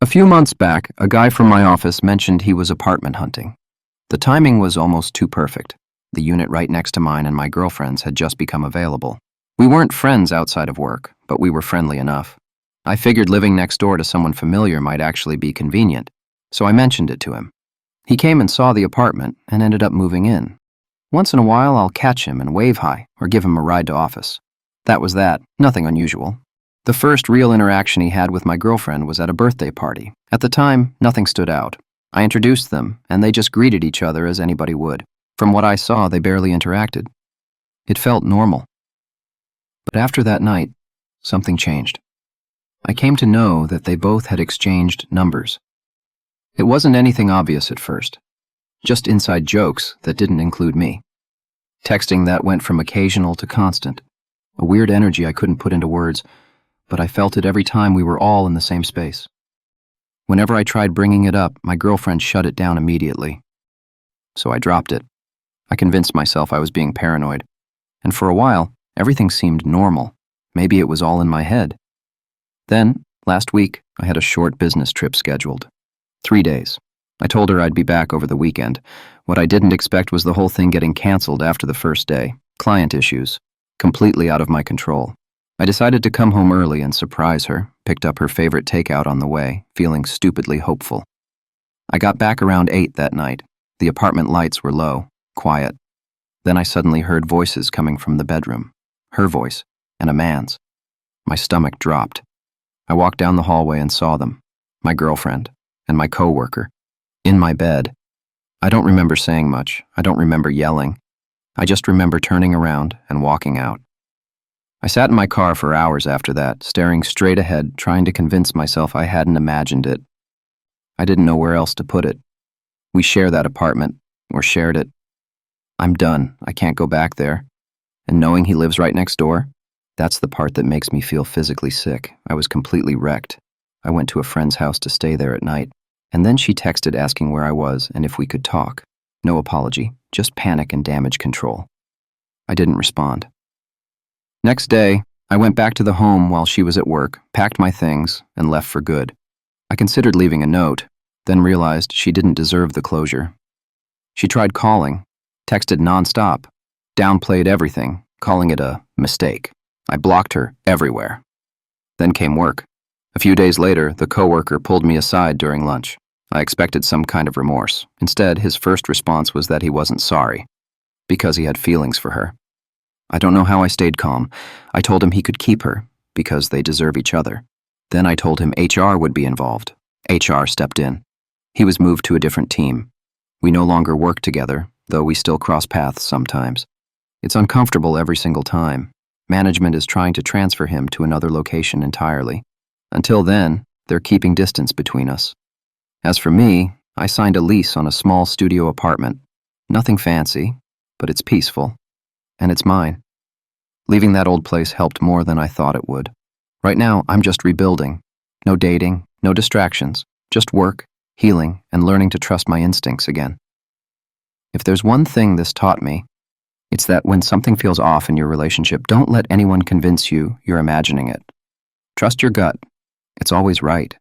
A few months back, a guy from my office mentioned he was apartment hunting. The timing was almost too perfect. The unit right next to mine and my girlfriend's had just become available. We weren't friends outside of work, but we were friendly enough. I figured living next door to someone familiar might actually be convenient, so I mentioned it to him. He came and saw the apartment and ended up moving in. Once in a while, I'll catch him and wave hi or give him a ride to office. That was that, nothing unusual. The first real interaction he had with my girlfriend was at a birthday party. At the time, nothing stood out. I introduced them, and they just greeted each other as anybody would. From what I saw, they barely interacted. It felt normal. But after that night, something changed. I came to know that they both had exchanged numbers. It wasn't anything obvious at first, just inside jokes that didn't include me. Texting that went from occasional to constant, a weird energy I couldn't put into words, but I felt it every time we were all in the same space. Whenever I tried bringing it up, my girlfriend shut it down immediately. So I dropped it. I convinced myself I was being paranoid, and for a while, everything seemed normal. Maybe it was all in my head. Then, last week, I had a short business trip scheduled. 3 days. I told her I'd be back over the weekend. What I didn't expect was the whole thing getting canceled after the first day. Client issues. Completely out of my control. I decided to come home early and surprise her, picked up her favorite takeout on the way, feeling stupidly hopeful. I got back around 8 that night. The apartment lights were low, quiet. Then I suddenly heard voices coming from the bedroom. Her voice, and a man's. My stomach dropped. I walked down the hallway and saw them. My girlfriend, and my coworker, in my bed. I don't remember saying much. I don't remember yelling. I just remember turning around and walking out. I sat in my car for hours after that, staring straight ahead, trying to convince myself I hadn't imagined it. I didn't know where else to put it. We share that apartment, or shared it. I'm done. I can't go back there. And knowing he lives right next door, that's the part that makes me feel physically sick. I was completely wrecked. I went to a friend's house to stay there at night, and then she texted asking where I was and if we could talk. No apology, just panic and damage control. I didn't respond. Next day, I went back to the home while she was at work, packed my things, and left for good. I considered leaving a note, then realized she didn't deserve the closure. She tried calling, texted nonstop, downplayed everything, calling it a mistake. I blocked her everywhere. Then came work. A few days later, the coworker pulled me aside during lunch. I expected some kind of remorse. Instead, his first response was that he wasn't sorry, because he had feelings for her. I don't know how I stayed calm. I told him he could keep her, because they deserve each other. Then I told him HR would be involved. HR stepped in. He was moved to a different team. We no longer work together, though we still cross paths sometimes. It's uncomfortable every single time. Management is trying to transfer him to another location entirely. Until then, they're keeping distance between us. As for me, I signed a lease on a small studio apartment. Nothing fancy, but it's peaceful. And it's mine. Leaving that old place helped more than I thought it would. Right now, I'm just rebuilding. No dating, no distractions, just work, healing, and learning to trust my instincts again. If there's one thing this taught me, it's that when something feels off in your relationship, don't let anyone convince you you're imagining it. Trust your gut. It's always right.